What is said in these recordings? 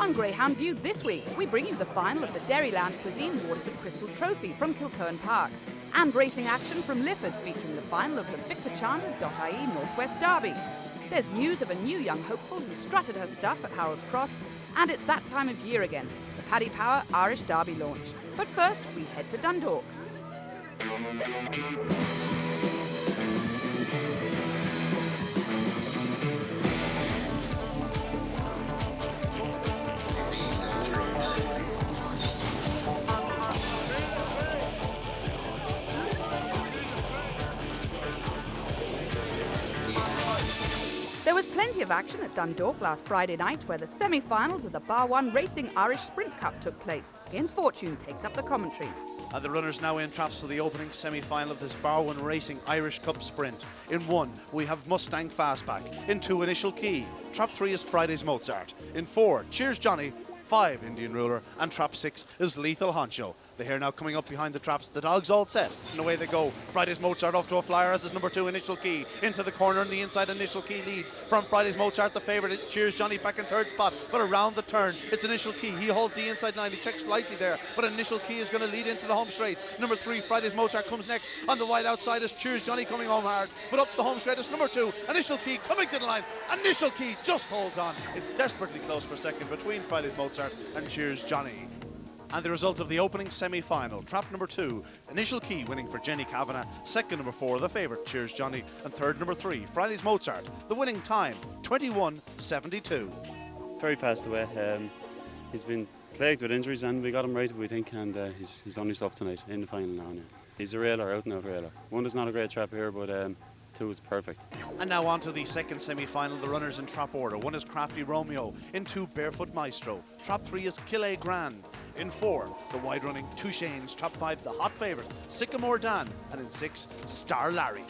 On Greyhound View this week, we bring you the final of the Dairyland Cuisine Waterford Crystal Trophy from Kilkerne Park, and racing action from Lifford featuring the final of the Victor Chandler.ie Northwest Derby. There's news of a new young hopeful who strutted her stuff at Harold's Cross, and it's that time of year again, the Paddy Power Irish Derby launch. But first, we head to Dundalk. There was plenty of action at Dundalk last Friday night, where the semi-finals of the Bar 1 Racing Irish Sprint Cup took place. Ian Fortune takes up the commentary. And the runners now in traps for the opening semi-final of this Bar 1 Racing Irish Cup Sprint. In 1, we have Mustang Fastback. In 2, Initial Key. Trap 3 is Friday's Mozart. In 4, Cheers Johnny. 5, Indian Ruler. And trap 6 is Lethal Honcho. The hare now coming up behind the traps. The dogs all set, and away they go. Friday's Mozart off to a flyer, as is number 2, Initial Key. Into the corner on the inside, Initial Key leads. From Friday's Mozart, the favourite. Cheers Johnny back in third spot, but around the turn, it's Initial Key. He holds the inside line, he checks slightly there, but Initial Key is going to lead into the home straight. Number 3, Friday's Mozart comes next. On the wide outside is Cheers Johnny coming home hard, but up the home straight is number 2, Initial Key coming to the line. Initial Key just holds on. It's desperately close for second between Friday's Mozart and Cheers Johnny. And the result of the opening semi-final, trap number 2, Initial Key winning for Jenny Kavanagh, second number 4, the favourite, Cheers Johnny, and third number 3, Friday's Mozart. The winning time, 21:72. Very passed away. He's been plagued with injuries, and we got him right, we think, and he's done his stuff tonight in the final now. Yeah. He's a railer, out and out railer. 1 is not a great trap here, but 2 is perfect. And now on to the second semi-final, the runners in trap order. 1 is Crafty Romeo, in 2, Barefoot Maestro. Trap 3 is Killay Grand. In 4, the wide-running Touchanes. Trap 5, the hot favourite, Sycamore Dan. And in 6, Star Larry.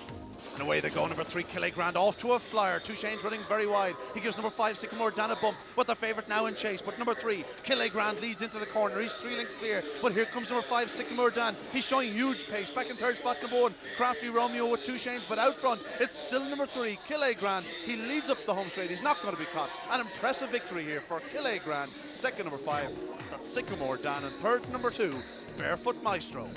And away they go, number 3, Killay Grand off to a flyer. Touchanes running very wide. He gives number 5, Sycamore Dan, a bump, but the favourite now in chase. But number 3, Killay Grand leads into the corner. He's 3 lengths clear, but here comes number 5, Sycamore Dan. He's showing huge pace. Back in third spot, number 1, Crafty Romeo with Touchanes, but out front, it's still number 3, Killay Grand. He leads up the home straight. He's not going to be caught. An impressive victory here for Killay Grand. Second, number 5, that's Sycamore Dan, and third, number 2, Barefoot Maestro.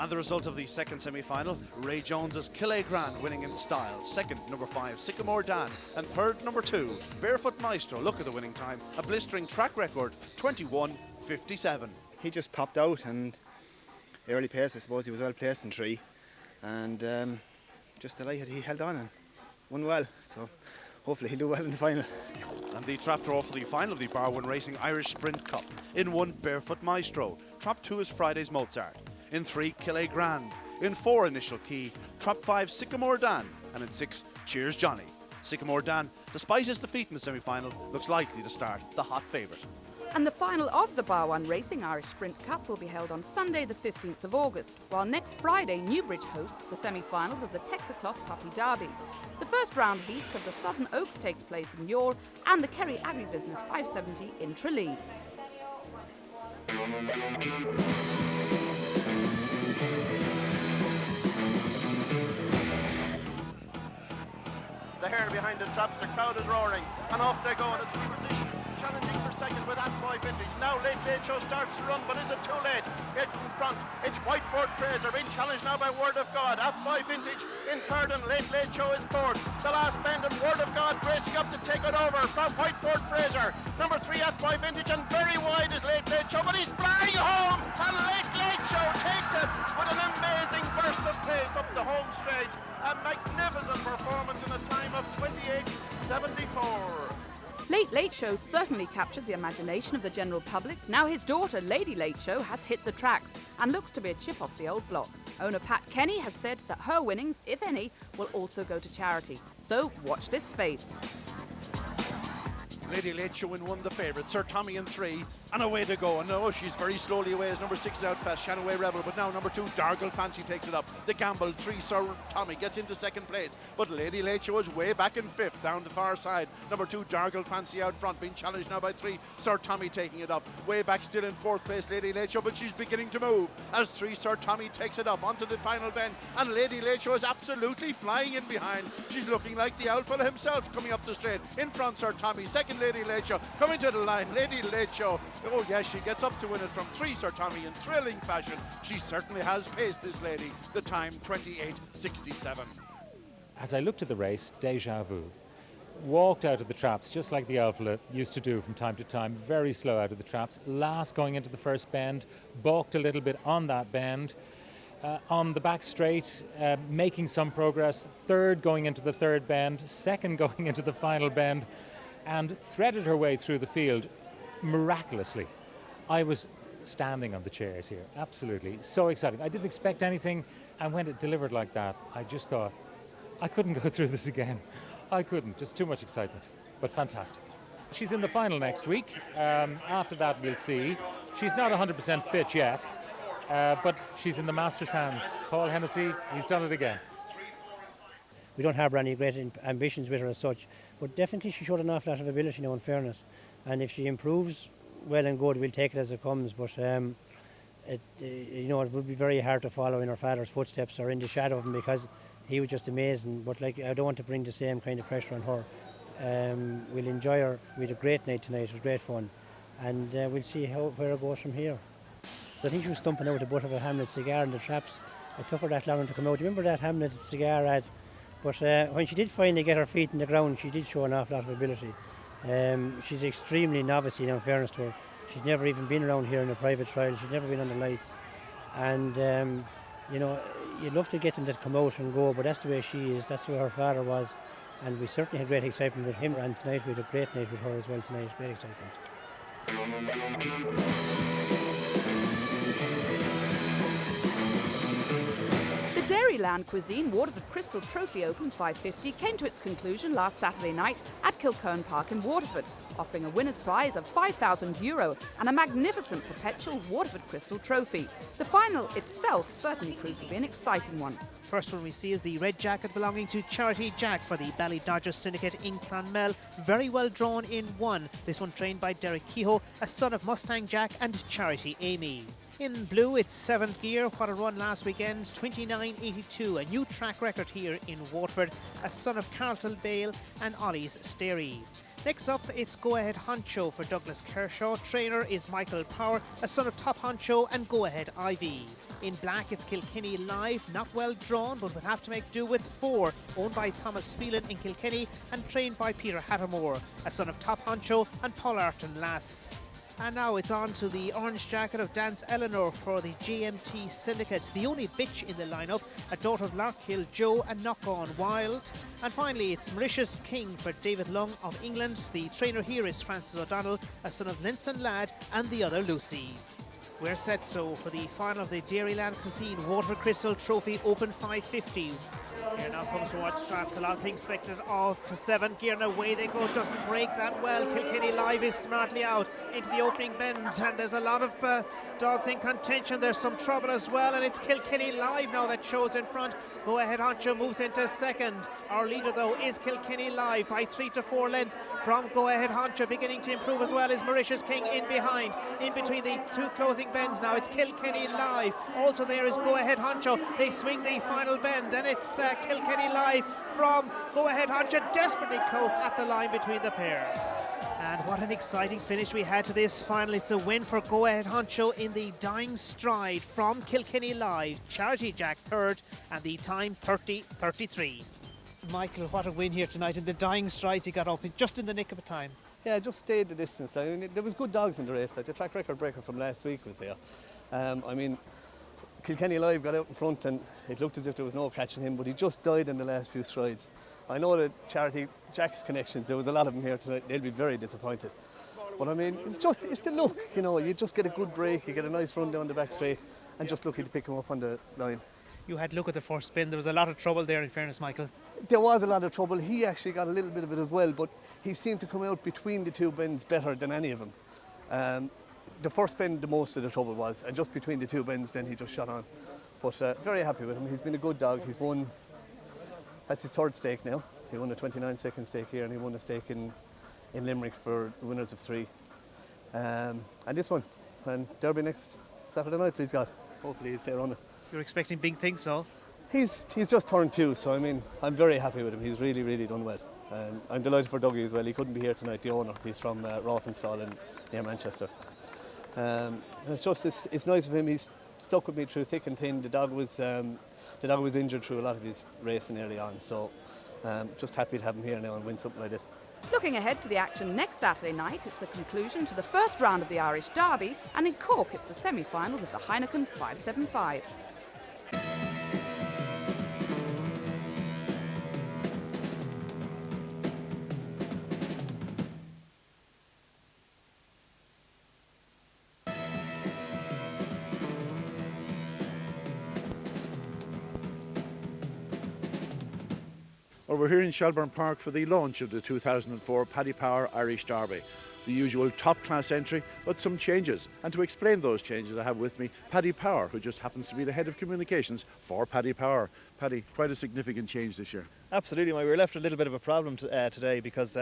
And the result of the second semi-final, Ray Jones's Killay Grand winning in style. Second, number 5, Sycamore Dan, and third, number 2, Barefoot Maestro. Look at the winning time, a blistering track record, 21:57. He just popped out, and early pace, I suppose he was well placed in 3, and just delighted he held on and won well, so hopefully he'll do well in the final. And the trap draw for the final of the Bar 1 Racing Irish Sprint Cup. In 1, Barefoot Maestro. Trap 2 is Friday's Mozart. In 3, Killay Grand. In 4, Initial Key. Trap 5, Sycamore Dan. And in 6, Cheers Johnny. Sycamore Dan, despite his defeat in the semi-final, looks likely to start the hot favourite. And the final of the Bar 1 Racing Irish Sprint Cup will be held on Sunday the 15th of August, while next Friday Newbridge hosts the semi-finals of the Texacloth Puppy Derby. The first round heats of the Southern Oaks takes place in Youghal and the Kerry Agribusiness 570 in Tralee. The hare behind the traps, the crowd is roaring, and off they go in a three position, challenging for second with that 5 vintage. Now Late Show starts to run, but is it too late? Get in front, it's Whiteford Fraser, in challenge now by Word of God. At 5 vintage in third, and Late Show is fourth. The last bend, and Word of God racing up to take it over from Whiteford Fraser. Number 3 at 5 vintage, and very wide is Late Show, but he's flying home, and Late Show takes it with an amazing burst of pace up the home straight. A magnificent performance in a time of 28:74. Late Show certainly captured the imagination of the general public. Now his daughter, Lady Late Show, has hit the tracks and looks to be a chip off the old block. Owner Pat Kenny has said that her winnings, if any, will also go to charity. So watch this space. Lady Late Show in 1, the favourite, Sir Tommy in 3, and away to go. And no, she's very slowly away as number 6 is out fast, Shanaway Rebel, but now number 2, Dargle Fancy takes it up. The gamble, 3, Sir Tommy gets into second place, but Lady Late Show is way back in 5th, down the far side. Number 2, Dargle Fancy out front, being challenged now by 3, Sir Tommy taking it up. Way back still in 4th place, Lady Late Show, but she's beginning to move as 3, Sir Tommy takes it up onto the final bend, and Lady Late Show is absolutely flying in behind. She's looking like the owl fella himself coming up the straight. In front, Sir Tommy, second line, Lady Late Show. Coming to the line, Lady Late Show. Oh yes, she gets up to win it from 3, Sir Tommy, in thrilling fashion. She certainly has pace, this lady. The time 28.67. As I looked at the race, Deja Vu walked out of the traps just like the Alpha used to do from time to time, very slow out of the traps. Last going into the first bend, balked a little bit on that bend. On the back straight, making some progress. Third going into the third bend, second going into the final bend, and threaded her way through the field miraculously. I was standing on the chairs here, absolutely. So exciting. I didn't expect anything, and when it delivered like that, I just thought, I couldn't go through this again. I couldn't, just too much excitement, but fantastic. She's in the final next week. After that, we'll see. She's not 100% fit yet, but she's in the master's hands. Paul Hennessy, he's done it again. We don't harbour any great ambitions with her as such, but definitely she showed an awful lot of ability now, in fairness. And if she improves, well and good, we'll take it as it comes. But it would be very hard to follow in her father's footsteps or in the shadow of him, because he was just amazing. But I don't want to bring the same kind of pressure on her. We'll enjoy her. We had a great night tonight. It was great fun, and we'll see where it goes from here. I think she was stumping out the butt of a Hamlet cigar in the traps. It took her that long to come out. Remember that Hamlet cigar ad? But when she did finally get her feet in the ground, she did show an awful lot of ability. She's extremely novice, in fairness to her. She's never even been around here in a private trial. She's never been on the lights. And, you'd love to get them to come out and go, but that's the way she is. That's the way her father was. And we certainly had great excitement with him. And tonight we had a great night with her as well tonight. Great excitement. The Dairyland Cuisine Waterford Crystal Trophy Open 550 came to its conclusion last Saturday night at Kilkerne Park in Waterford, offering a winner's prize of €5,000 and a magnificent perpetual Waterford Crystal Trophy. The final itself certainly proved to be an exciting one. First one we see is the red jacket belonging to Charity Jack for the Ballydodger Syndicate in Clonmel. Very well drawn in 1. This one trained by Derek Kehoe, a son of Mustang Jack and Charity Amy. In blue, it's 7th gear. What a run last weekend, 29.82. A new track record here in Waterford, a son of Carlton Bale and Ollie's Sterry. Next up, it's Go Ahead Honcho for Douglas Kershaw. Trainer is Michael Power, a son of Top Honcho and Go Ahead Ivy. In black, it's Kilkenny Live, not well drawn, but would have to make do with 4, owned by Thomas Phelan in Kilkenny and trained by Peter Hattermore, a son of Top Honcho and Paul Arton Lass. And now it's on to the orange jacket of Dance Eleanor for the GMT Syndicate. The only bitch in the lineup, a daughter of Larkhill Joe and Knock On Wild. And finally, it's Mauritius King for David Lung of England. The trainer here is Francis O'Donnell, a son of Linson Ladd and the other Lucy. We're set so for the final of the Dairyland Cuisine Waterford Crystal Trophy Open 550. Here now comes towards straps, a lot of things expected of 7th gear, and away they go, doesn't break that well. Kilkenny Live is smartly out into the opening bend, and there's a lot of dogs in contention. There's some trouble as well, and it's Kilkenny Live now that shows in front. Go Ahead Honcho moves into 2nd. Our leader though is Kilkenny Live by 3 to 4 lengths from Go Ahead Honcho. Beginning to improve as well is Mauritius King in behind. In between the 2 closing bends now, it's Kilkenny Live. Also there is Go Ahead Honcho. They swing the final bend, and it's Kilkenny Live from Go Ahead Honcho, desperately close at the line between the pair. And what an exciting finish we had to this final. It's a win for Go Ahead Honcho in the dying stride from Kilkenny Live. Charity Jack 3rd, and the time 30.33. Michael, what a win here tonight. In the dying strides he got up just in the nick of a time. Yeah, just stayed the distance. There was good dogs in the race. Like the track record breaker from last week was there. Kilkenny Live got out in front and it looked as if there was no catching him, but he just died in the last few strides. I know that Charity Jack's connections, there was a lot of them here tonight, they'll be very disappointed. But it's the look, you just get a good break, you get a nice run down the back straight and just lucky to pick him up on the line. You had a look at the first spin, there was a lot of trouble there in fairness, Michael. There was a lot of trouble, he actually got a little bit of it as well, but he seemed to come out between the 2 bends better than any of them. The first bend, the most of the trouble was, and just between the 2 bends, then he just shot on. But very happy with him. He's been a good dog. He's won, that's his 3rd stake now. He won a 29-second stake here, and he won a stake in Limerick for the winners of 3. And this one, and Derby next Saturday night, please God. Hopefully he's there on it. You're expecting big things, so? He's just turned 2, so I'm very happy with him. He's really, really done well. And I'm delighted for Dougie as well. He couldn't be here tonight, the owner. He's from Rawtenstall near Manchester. It's nice of him. He's stuck with me through thick and thin. The dog was injured through a lot of his racing early on, so just happy to have him here now and win something like this. Looking ahead to the action next Saturday night, it's the conclusion to the first round of the Irish Derby, and in Cork it's the semi-final with the Heineken 575. Well, we're here in Shelbourne Park for the launch of the 2004 Paddy Power Irish Derby. The usual top-class entry, but some changes. And to explain those changes, I have with me Paddy Power, who just happens to be the head of communications for Paddy Power. Paddy, quite a significant change this year. Absolutely, we were left with a little bit of a problem today because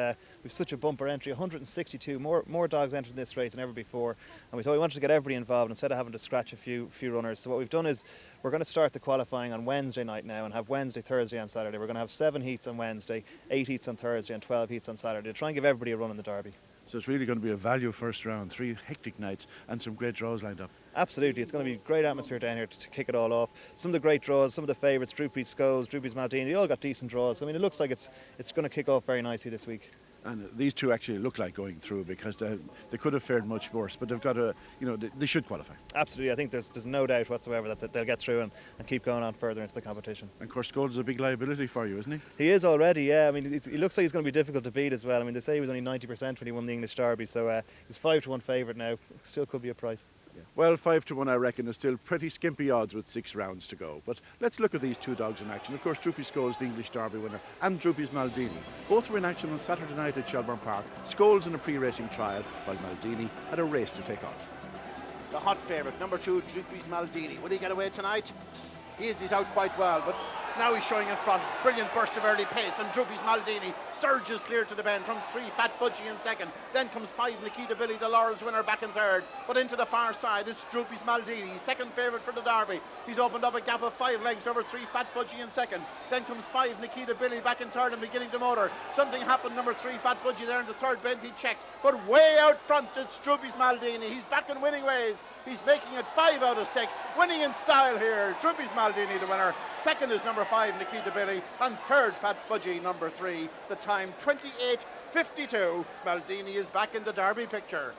we've such a bumper entry, 162 more dogs entered this race than ever before, and we thought we wanted to get everybody involved instead of having to scratch a few runners. So what we've done is we're going to start the qualifying on Wednesday night now and have Wednesday, Thursday and Saturday. We're going to have 7 heats on Wednesday, 8 heats on Thursday and 12 heats on Saturday to try and give everybody a run in the Derby. So it's really going to be a value first round, 3 hectic nights and some great draws lined up. Absolutely, it's going to be a great atmosphere down here to kick it all off. Some of the great draws, some of the favourites, Droopy's Skulls, Droopy's Maldini, they all got decent draws. I mean, it looks like it's going to kick off very nicely this week. And these two actually look like going through because they could have fared much worse, but they've got they should qualify. Absolutely, I think there's no doubt whatsoever that they'll get through and keep going on further into the competition. And of course, Skulls is a big liability for you, isn't he? He is already, yeah. I mean, he looks like he's going to be difficult to beat as well. I mean, they say he was only 90% when he won the English Derby, so he's 5-1 favourite now. Still could be a price. Yeah. Well, 5-1, I reckon, is still pretty skimpy odds with 6 rounds to go. But let's look at these two dogs in action. Of course, Droopy Skulls, the English Derby winner, and Droopy's Maldini. Both were in action on Saturday night at Shelbourne Park. Skulls in a pre-racing trial, while Maldini had a race to take on. The hot favourite, number 2, Droopy's Maldini. Will he get away tonight? He's out quite well, but now he's showing in front. Brilliant burst of early pace, and Droopy's Maldini surges clear to the bend from 3, Fat Budgie in second. Then comes 5, Nikita Billy, the Laurels winner, back in third. But into the far side, it's Droopy's Maldini, second favourite for the Derby. He's opened up a gap of 5 lengths over 3, Fat Budgie in second. Then comes 5, Nikita Billy, back in third and beginning to motor. Something happened, number 3, Fat Budgie there in the third bend, he checked. But way out front, it's Droopy's Maldini. He's back in winning ways. He's making it 5 out of 6. Winning in style here. Droopy's Maldini, the winner. Second is number 5, Nikita Billy. And third, Fat Budgie, number 3. The time, 28:52. Maldini is back in the Derby picture.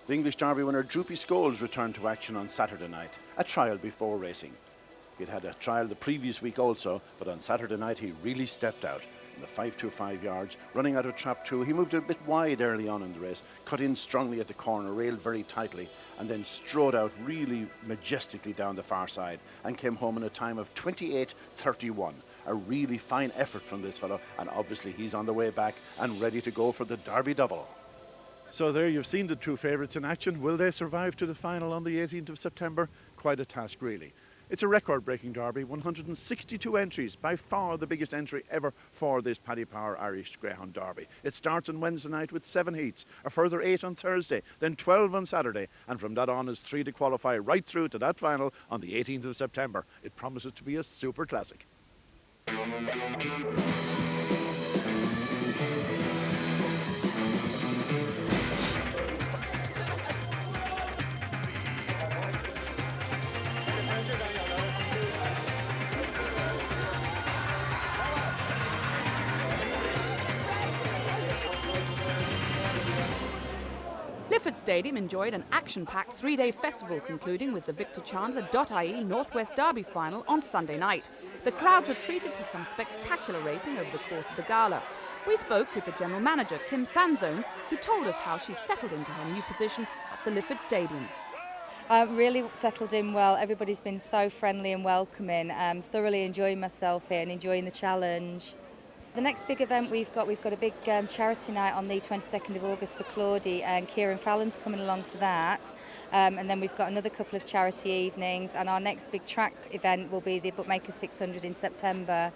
The English Derby winner Droopy Skulls returned to action on Saturday night, a trial before racing. He'd had a trial the previous week also, but on Saturday night he really stepped out. In the 5-5 yards, running out of trap 2, he moved a bit wide early on in the race, cut in strongly at the corner, railed very tightly, and then strode out really majestically down the far side and came home in a time of 28:31. A really fine effort from this fellow, and obviously he's on the way back and ready to go for the Derby double. So there you've seen the two favourites in action. Will they survive to the final on the 18th of September? Quite a task, really. It's a record-breaking derby, 162 entries, by far the biggest entry ever for this Paddy Power Irish Greyhound Derby. It starts on Wednesday night with 7 heats, a further 8 on Thursday, then 12 on Saturday, and from that on is 3 to qualify right through to that final on the 18th of September. It promises to be a super classic. Lifford Stadium enjoyed an action-packed 3-day festival, concluding with the Victor Chandler.ie Northwest Derby final on Sunday night. The crowds were treated to some spectacular racing over the course of the gala. We spoke with the general manager, Kim Sanzone, who told us how she settled into her new position at the Lifford Stadium. Really settled in well. Everybody's been so friendly and welcoming. Thoroughly enjoying myself here and enjoying the challenge. The next big event we've got a big charity night on the 22nd of August for Claudie, and Kieran Fallon's coming along for that. And then we've got another couple of charity evenings, and our next big track event will be the Bookmakers 600 in September.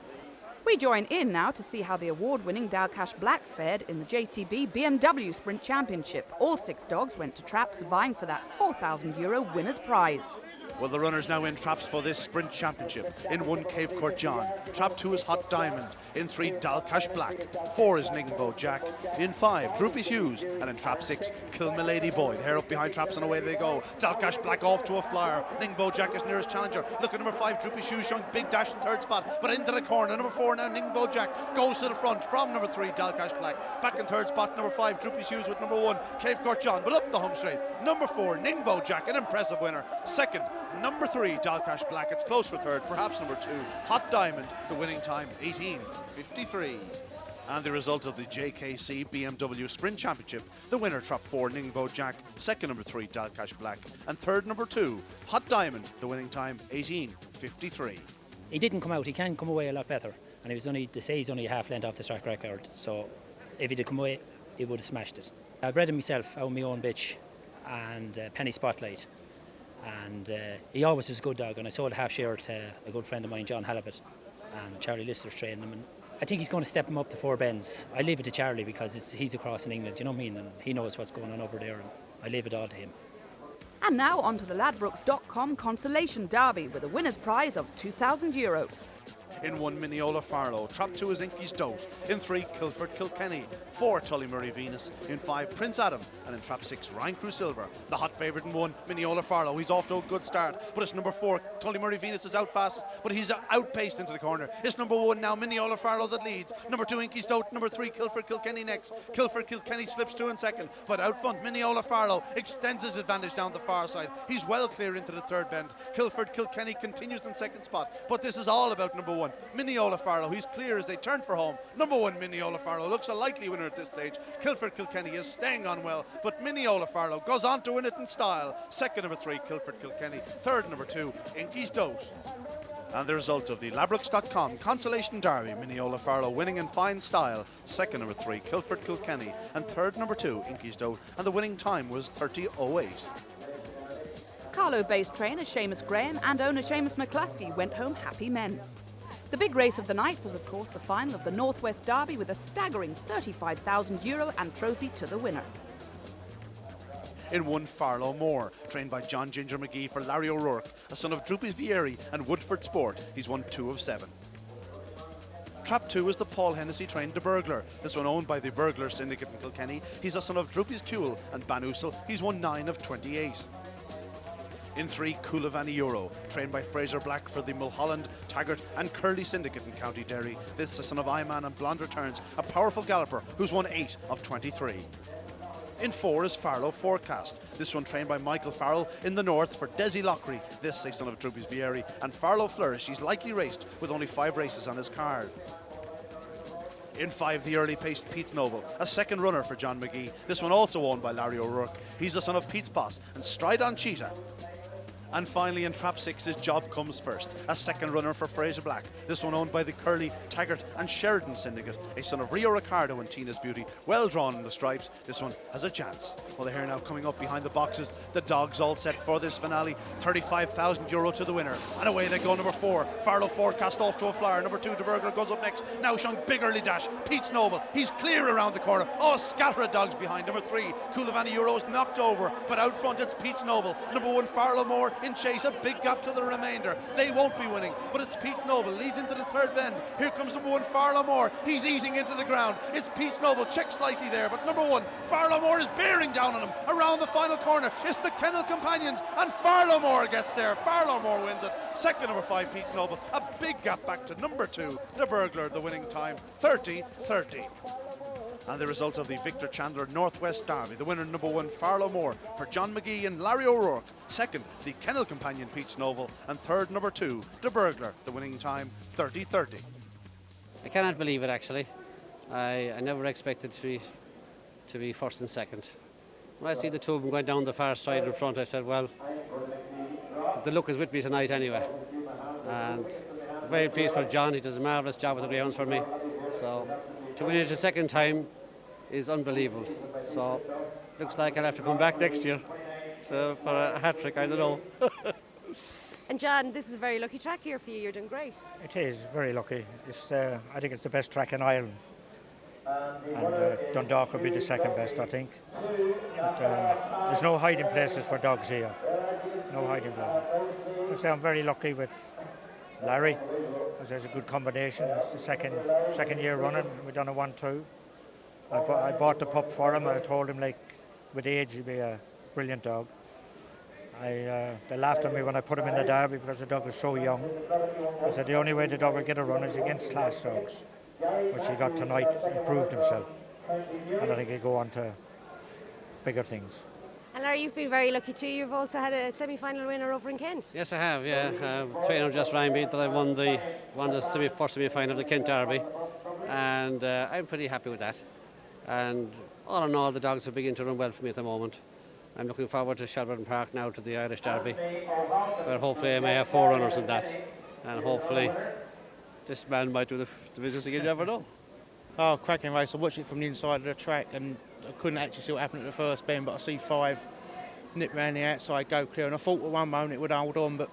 We join in now to see how the award-winning Dalcash Black fared in the JCB BMW Sprint Championship. All 6 dogs went to traps vying for that €4,000 winner's prize. Well, the runners now in traps for this Sprint Championship. In 1, Cave Court John. Trap 2 is Hot Diamond. In 3, Dalcash Black. 4 is Ningbo Jack. In 5, Droopy Hughes. And in trap 6, Kilmalady Boy. They're up behind traps and away they go. Dalcash Black off to a flyer. Ningbo Jack is nearest challenger. Look at number 5, Droopy Hughes showing big dash in third spot, but into the corner. Number 4 now, Ningbo Jack goes to the front from number 3, Dalcash Black. Back in third spot, number 5, Droopy Hughes with number 1, Cave Court John. But up the home straight, number 4, Ningbo Jack, an impressive winner. Second, number 3, Dalcash Black. It's close for third, perhaps number 2, Hot Diamond. The winning time, 18:53. And the result of the JKC BMW Sprint Championship, the winner, trap 4, Ningbo Jack. Second, number 3, Dalcash Black. And third, number 2, Hot Diamond. The winning time, 18:53. He didn't come out. He can come away a lot better. And he was only, they say he's only a half length off the track record. So if he'd have come away, he would have smashed it. I bred him myself out of my own bitch and Penny Spotlight. And he always was a good dog. And I sold a half share to a good friend of mine, John Halibut. And Charlie Lister's training him. And I think he's going to step him up to 4 bends. I leave it to Charlie because he's across in England, you know what I mean? And he knows what's going on over there. And I leave it all to him. And now on to the Ladbrokes.com Consolation Derby with a winner's prize of €2,000. In 1, Mineola Farlow. Trap 2 is Inky's Dote. In 3, Kilford Kilkenny. 4, Tullymurray Venus. In 5, Prince Adam. And in trap 6, Ryan Crew Silver. The hot favourite in 1, Mineola Farlow. He's off to a good start, but it's number 4, Tullymurray Venus is out fast, but he's outpaced into the corner. It's number 1 now, Mineola Farlow, that leads. Number 2, Inky's Dote. Number 3, Kilford Kilkenny next. Kilford Kilkenny slips 2 in second, but out front, Mineola Farlow extends his advantage down the far side. He's well clear into the third bend. Kilford Kilkenny continues in second spot, but this is all about number 1, Mineola Farlow. He's clear as they turn for home. Number 1, Mineola Farlow looks a likely winner at this stage. Kilford Kilkenny is staying on well, but Mineola Farlow goes on to win it in style. Second, number 3, Kilford Kilkenny. Third, number 2, Inky's Dote. And the result of the Ladbrokes.com Consolation Derby, Mineola Farlow winning in fine style. Second, number 3, Kilford Kilkenny. And third, number 2, Inky's Dote. And the winning time was 30:08. Carlow-based trainer Seamus Graham and owner Seamus McCluskey went home happy men. The big race of the night was, of course, the final of the Northwest Derby with a staggering €35,000 and trophy to the winner. In 1, Farlow Moore, trained by John Ginger McGee for Larry O'Rourke, a son of Droopy Vieri and Woodford Sport. He's won 2 of 7. Trap 2 is the Paul Hennessy trained De Burglar, this one owned by the Burglar Syndicate in Kilkenny. He's a son of Droopy's Cool and Banusel. He's won 9 of 28. In 3, Coolavani Euro, trained by Fraser Black for the Mulholland, Taggart and Curly Syndicate in County Derry. This is the son of Iman and Blonde Returns, a powerful galloper who's won 8 of 23. In 4 is Farlow Forecast, this one trained by Michael Farrell in the north for Desi Lockery. This is a son of Droopy's Vieri. And Farlow Flourish, he's likely raced with only 5 races on his card. In 5, the early-paced Pete's Noble, a second runner for John McGee. This one also owned by Larry O'Rourke. He's the son of Pete's Boss and Stride on Cheetah. And finally in trap 6 is Job Comes First, a second runner for Fraser Black. This one owned by the Curly, Taggart and Sheridan Syndicate, a son of Rio Ricardo and Tina's Beauty. Well drawn in the stripes, this one has a chance. Well, they're here now coming up behind the boxes. The dogs all set for this finale. €35,000 to the winner. And away they go, number 4, Farlow Forecast off to a flyer. Number 2, De Burglar goes up next. Now showing big early dash. Pete's Noble, he's clear around the corner. Oh, a scatter of dogs behind. Number 3, Coolavani Euro is knocked over, but out front it's Pete's Noble. Number 1, Farlow Moore in chase, a big gap to the remainder. They won't be winning, but it's Pete's Noble leads into the third bend. Here comes number 1, Farlow Moore. He's easing into the ground. It's Pete's Noble, checks slightly there, but number 1, Farlow Moore is bearing down on him around the final corner. It's the Kennel Companions, and Farlow Moore gets there. Farlow Moore wins it. Second, number 5, Pete's Noble. A big gap back to number 2, The Burglar. The winning time, 30:30. And the result of the Victor Chandler Northwest Derby, the winner, number 1, Farlow Moore for John McGee and Larry O'Rourke. Second, the Kennel Companion, Pete's Noble. And third, number 2, The Burglar. The winning time, 30:30. I cannot believe it, actually. I never expected to be first and second. When I see the two of them going down the far side in front, I said, well, the luck is with me tonight anyway. And very pleased for John. He does a marvellous job with the greyhounds for me. So to win it a second time is unbelievable. So looks like I'll have to come back next year for a hat-trick, I don't know. And John, this is a very lucky track here for you. You're doing great. It is very lucky. I think it's the best track in Ireland. And Dundalk will be the second best, I think. But, there's no hiding places for dogs here. no hiding place. I say I'm very lucky with Larry, because there's a good combination. It's the second year running. We've done a 1-2. I bought the pup for him. I told him, like, with age, he'd be a brilliant dog. They laughed at me when I put him in the derby because the dog was so young. I said the only way the dog will get a run is against class dogs, which he got tonight and proved himself. And I think he'll go on to bigger things. And Larry, you've been very lucky too. You've also had a semi-final winner over in Kent. Yes, I have, yeah. Trainer just rang me that I won the first semi-final of the Kent Derby, and I'm pretty happy with that. And all in all, the dogs are beginning to run well for me at the moment. I'm looking forward to Shelburne Park now, to the Irish Derby, where hopefully I may have 4 runners in that, and hopefully this man might do the business again, you never know. Oh, cracking race. I watched it from the inside of the track and I couldn't actually see what happened at the first bend, but I see 5 nip round the outside, go clear, and I thought at one moment it would hold on, but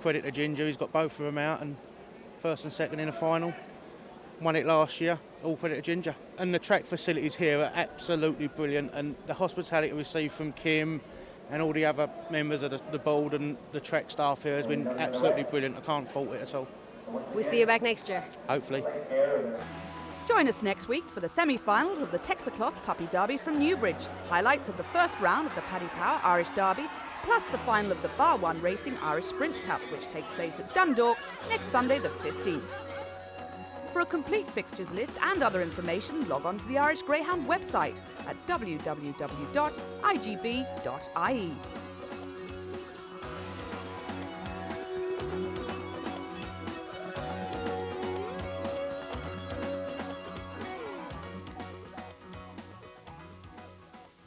credit to Ginger, he's got both of them out, and first and second in the final. Won it last year, all credit to Ginger. And the track facilities here are absolutely brilliant, and the hospitality received from Kim and all the other members of the board and the track staff here has been absolutely brilliant. I can't fault it at all. We'll see you back next year. Hopefully. Join us next week for the semi-finals of the Texacloth Puppy Derby from Newbridge, highlights of the first round of the Paddy Power Irish Derby, plus the final of the Bar 1 Racing Irish Sprint Cup, which takes place at Dundalk next Sunday the 15th. For a complete fixtures list and other information, log on to the Irish Greyhound website at www.igb.ie.